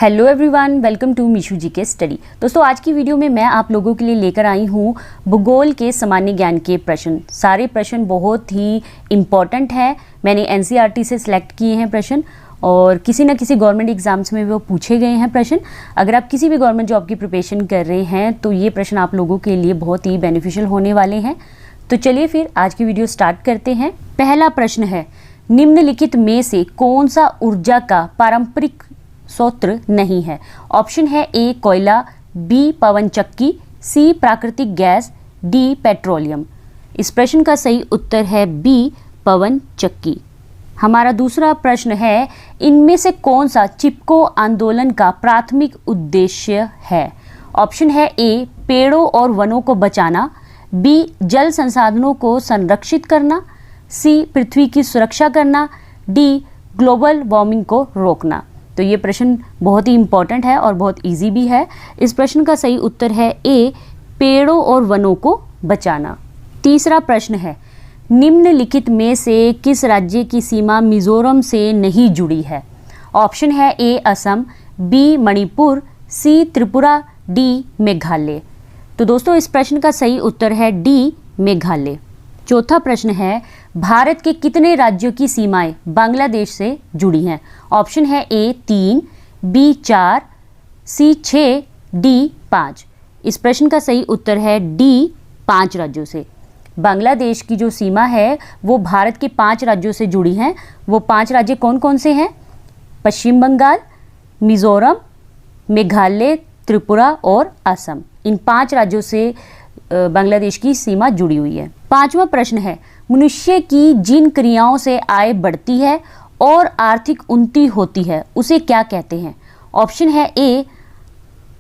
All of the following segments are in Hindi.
हेलो एवरीवन, वेलकम टू मीशू जी के स्टडी। दोस्तों, आज की वीडियो में मैं आप लोगों के लिए लेकर आई हूँ भूगोल के सामान्य ज्ञान के प्रश्न। सारे प्रश्न बहुत ही इम्पॉर्टेंट हैं। मैंने एनसीईआरटी से सिलेक्ट किए हैं प्रश्न और किसी न किसी गवर्नमेंट एग्जाम्स में वो पूछे गए हैं प्रश्न। अगर आप किसी भी गवर्नमेंट जॉब की प्रिपरेशन कर रहे हैं तो ये प्रश्न आप लोगों के लिए बहुत ही बेनिफिशियल होने वाले हैं। तो चलिए फिर आज की वीडियो स्टार्ट करते हैं। पहला प्रश्न है, निम्नलिखित में से कौन सा ऊर्जा का पारंपरिक स्रोत नहीं है? ऑप्शन है ए कोयला, बी पवन चक्की, सी प्राकृतिक गैस, डी पेट्रोलियम। इस प्रश्न का सही उत्तर है बी पवन चक्की। हमारा दूसरा प्रश्न है, इनमें से कौन सा चिपको आंदोलन का प्राथमिक उद्देश्य है? ऑप्शन है ए पेड़ों और वनों को बचाना, बी जल संसाधनों को संरक्षित करना, सी पृथ्वी की सुरक्षा करना, डी ग्लोबल वार्मिंग को रोकना। तो ये प्रश्न बहुत ही इम्पॉर्टेंट है और बहुत इजी भी है। इस प्रश्न का सही उत्तर है ए पेड़ों और वनों को बचाना। तीसरा प्रश्न है, निम्नलिखित में से किस राज्य की सीमा मिजोरम से नहीं जुड़ी है? ऑप्शन है ए असम, बी मणिपुर, सी त्रिपुरा, डी मेघालय। तो दोस्तों, इस प्रश्न का सही उत्तर है डी मेघालय। चौथा प्रश्न है, भारत के कितने राज्यों की सीमाएं बांग्लादेश से जुड़ी हैं? ऑप्शन है ए 3, बी 4, सी 6, डी 5। इस प्रश्न का सही उत्तर है डी 5 राज्यों से। बांग्लादेश की जो सीमा है वो भारत के 5 राज्यों से जुड़ी हैं। वो 5 राज्य कौन कौन से हैं? पश्चिम बंगाल, मिजोरम, मेघालय, त्रिपुरा और असम। इन 5 राज्यों से बांग्लादेश की सीमा जुड़ी हुई है। पांचवा प्रश्न है, मनुष्य की जिन क्रियाओं से आय बढ़ती है और आर्थिक उन्नति होती है उसे क्या कहते हैं? ऑप्शन है ए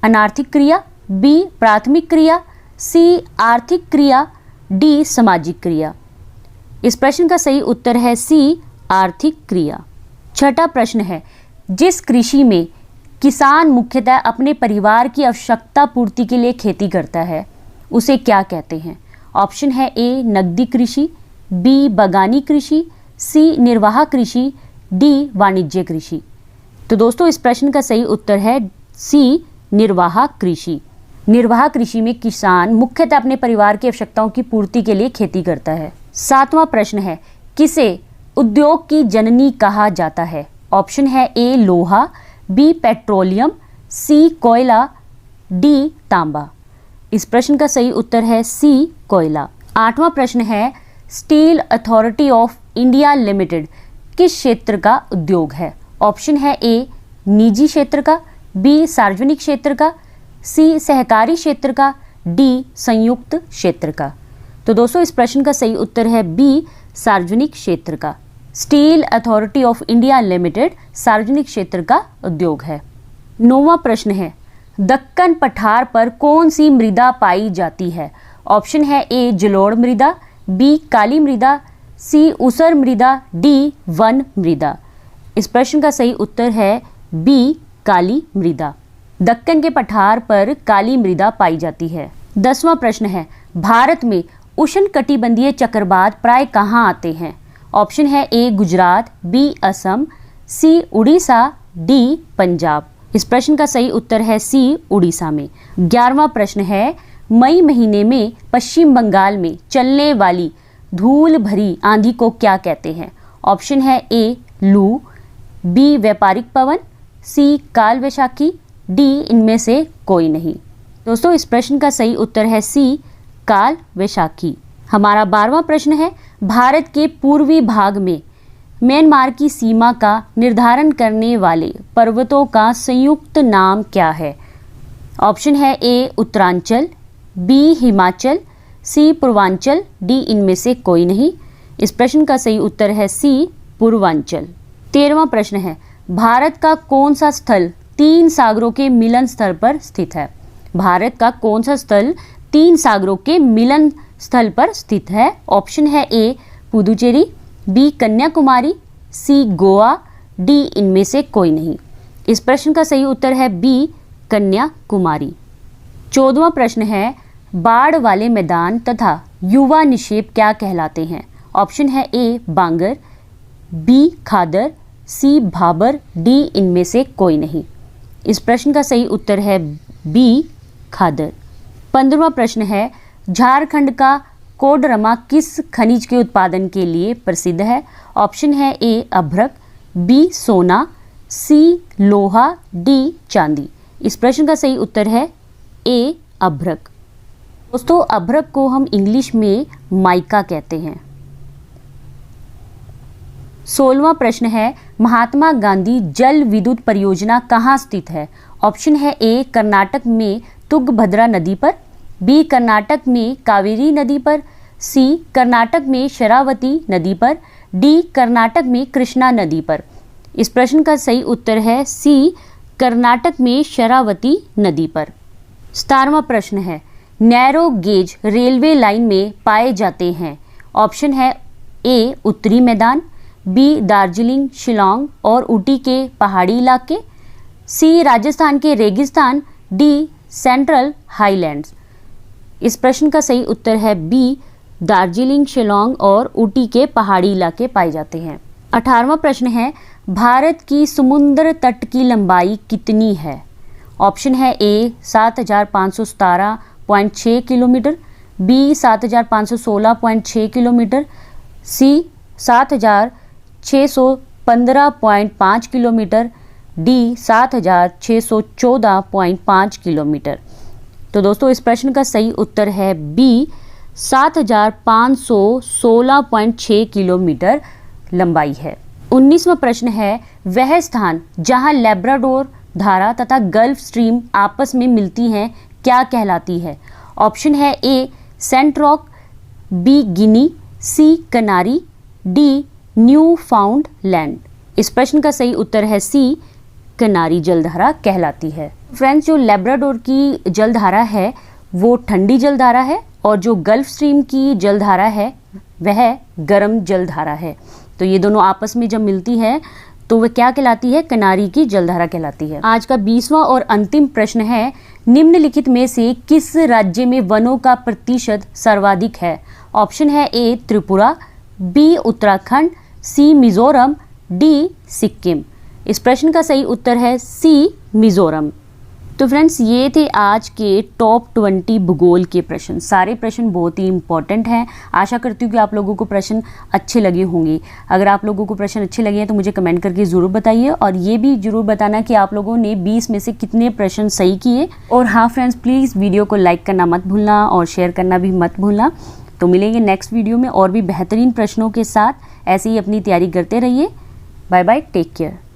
अनार्थिक क्रिया, बी प्राथमिक क्रिया, सी आर्थिक क्रिया, डी सामाजिक क्रिया। इस प्रश्न का सही उत्तर है सी आर्थिक क्रिया। छठा प्रश्न है, जिस कृषि में किसान मुख्यतः अपने परिवार की आवश्यकता पूर्ति के लिए खेती करता है उसे क्या कहते हैं? ऑप्शन है ए नगदी कृषि, बी बागानी कृषि, सी निर्वाह कृषि, डी वाणिज्य कृषि। तो दोस्तों, इस प्रश्न का सही उत्तर है सी निर्वाह कृषि। निर्वाह कृषि में किसान मुख्यतः अपने परिवार की आवश्यकताओं की पूर्ति के लिए खेती करता है। सातवां प्रश्न है, किसे उद्योग की जननी कहा जाता है? ऑप्शन है ए लोहा, बी पेट्रोलियम, सी कोयला, डी तांबा। इस प्रश्न का सही उत्तर है सी कोयला। आठवां प्रश्न है, steel authority of India limited किस क्षेत्र का उद्योग है? ऑप्शन है ए निजी क्षेत्र का, बी सार्वजनिक क्षेत्र का, सी सहकारी क्षेत्र का, डी संयुक्त क्षेत्र का। तो दोस्तों, इस प्रश्न का सही उत्तर है बी सार्वजनिक क्षेत्र का। Steel authority of India limited सार्वजनिक क्षेत्र का उद्योग है। 9वां प्रश्न है, दक्कन पठार पर कौन सी मृदा पाई जाती है? ऑप्शन है ए जलोढ़ मृदा, बी काली मृदा, सी ऊसर मृदा, डी वन मृदा। इस प्रश्न का सही उत्तर है बी काली मृदा। दक्कन के पठार पर काली मृदा पाई जाती है। 10वां प्रश्न है, भारत में उष्णकटिबंधीय चक्रवात प्राय कहाँ आते हैं? ऑप्शन है ए गुजरात, बी असम, सी उड़ीसा, डी पंजाब। इस प्रश्न का सही उत्तर है सी उड़ीसा में। 11वां प्रश्न है, मई महीने में पश्चिम बंगाल में चलने वाली धूल भरी आंधी को क्या कहते हैं? ऑप्शन है ए लू, बी व्यापारिक पवन, सी काल वैशाखी, डी इनमें से कोई नहीं। दोस्तों, इस प्रश्न का सही उत्तर है सी काल वैशाखी। हमारा 12वां प्रश्न है, भारत के पूर्वी भाग में म्यांमार की सीमा का निर्धारण करने वाले पर्वतों का संयुक्त नाम क्या है? ऑप्शन है ए उत्तरांचल, बी हिमाचल, सी पूर्वांचल, डी इनमें से कोई नहीं। इस प्रश्न का सही उत्तर है सी पूर्वांचल। 13वां प्रश्न है, भारत का कौन सा स्थल 3 सागरों के मिलन स्थल पर स्थित है? भारत का कौन सा स्थल 3 सागरों के मिलन स्थल पर स्थित है? ऑप्शन है ए पुदुचेरी, बी कन्याकुमारी, सी गोवा, डी इनमें से कोई नहीं। इस प्रश्न का सही उत्तर है बी कन्याकुमारी। 14वां प्रश्न है, बाढ़ वाले मैदान तथा युवा निक्षेप क्या कहलाते हैं? ऑप्शन है ए बांगर, बी खादर, सी भाबर, डी इनमें से कोई नहीं। इस प्रश्न का सही उत्तर है बी खादर। 15वां प्रश्न है, झारखंड का कोडरमा किस खनिज के उत्पादन के लिए प्रसिद्ध है? ऑप्शन है ए अभ्रक, बी सोना, सी लोहा, डी चांदी। इस प्रश्न का सही उत्तर है ए अभ्रक। दोस्तों अभ्रक को हम इंग्लिश में माइका कहते हैं। 16वां प्रश्न है, महात्मा गांधी जल विद्युत परियोजना कहाँ स्थित है? ऑप्शन है ए कर्नाटक में तुंगभद्रा नदी पर, बी कर्नाटक में कावेरी नदी पर, सी कर्नाटक में शरावती नदी पर, डी कर्नाटक में कृष्णा नदी पर। इस प्रश्न का सही उत्तर है सी कर्नाटक में शरावती नदी पर। 17वां प्रश्न है, नैरो गेज रेलवे लाइन में पाए जाते हैं। ऑप्शन है ए उत्तरी मैदान, बी दार्जिलिंग, शिलोंग और ऊटी के पहाड़ी इलाके, सी राजस्थान के रेगिस्तान, डी सेंट्रल हाईलैंड्स। इस प्रश्न का सही उत्तर है बी दार्जिलिंग, शिलोंग और ऊटी के पहाड़ी इलाके पाए जाते हैं। 18वां प्रश्न है, भारत की समुद्र तट की लंबाई कितनी है? ऑप्शन है ए 7517.6 किलोमीटर, बी 7516.6 किलोमीटर, सी 7615.5 किलोमीटर, डी 7614.5 किलोमीटर। तो दोस्तों इस प्रश्न का सही उत्तर है बी 7516.6 किलोमीटर लंबाई है। 19वां प्रश्न है, वह स्थान जहां लैब्राडोर धारा तथा गल्फ स्ट्रीम आपस में मिलती हैं क्या कहलाती है? ऑप्शन है ए सेंट रॉक, बी गिनी, सी कनारी, डी न्यू फाउंड लैंड। इस प्रश्न का सही उत्तर है सी कनारी जलधारा कहलाती है। फ्रेंड्स जो लैब्राडोर की जलधारा है वो ठंडी जलधारा है और जो गल्फ स्ट्रीम की जलधारा है वह गर्म जलधारा है। तो ये दोनों आपस में जब मिलती है तो वह क्या कहलाती है? कनारी की जलधारा कहलाती है। आज का 20वां और अंतिम प्रश्न है, निम्नलिखित में से किस राज्य में वनों का प्रतिशत सर्वाधिक है? ऑप्शन है ए त्रिपुरा, बी उत्तराखंड, सी मिजोरम, डी सिक्किम। इस प्रश्न का सही उत्तर है सी मिजोरम। तो फ्रेंड्स ये थे आज के टॉप 20 भूगोल के प्रश्न। सारे प्रश्न बहुत ही इंपॉर्टेंट हैं। आशा करती हूँ कि आप लोगों को प्रश्न अच्छे लगे होंगे। अगर आप लोगों को प्रश्न अच्छे लगे हैं तो मुझे कमेंट करके ज़रूर बताइए और ये भी ज़रूर बताना कि आप लोगों ने 20 में से कितने प्रश्न सही किए। और हाँ फ्रेंड्स प्लीज़ वीडियो को लाइक करना मत भूलना और शेयर करना भी मत भूलना। तो मिलेंगे नेक्स्ट वीडियो में और भी बेहतरीन प्रश्नों के साथ। ऐसे ही अपनी तैयारी करते रहिए। Bye bye, take care.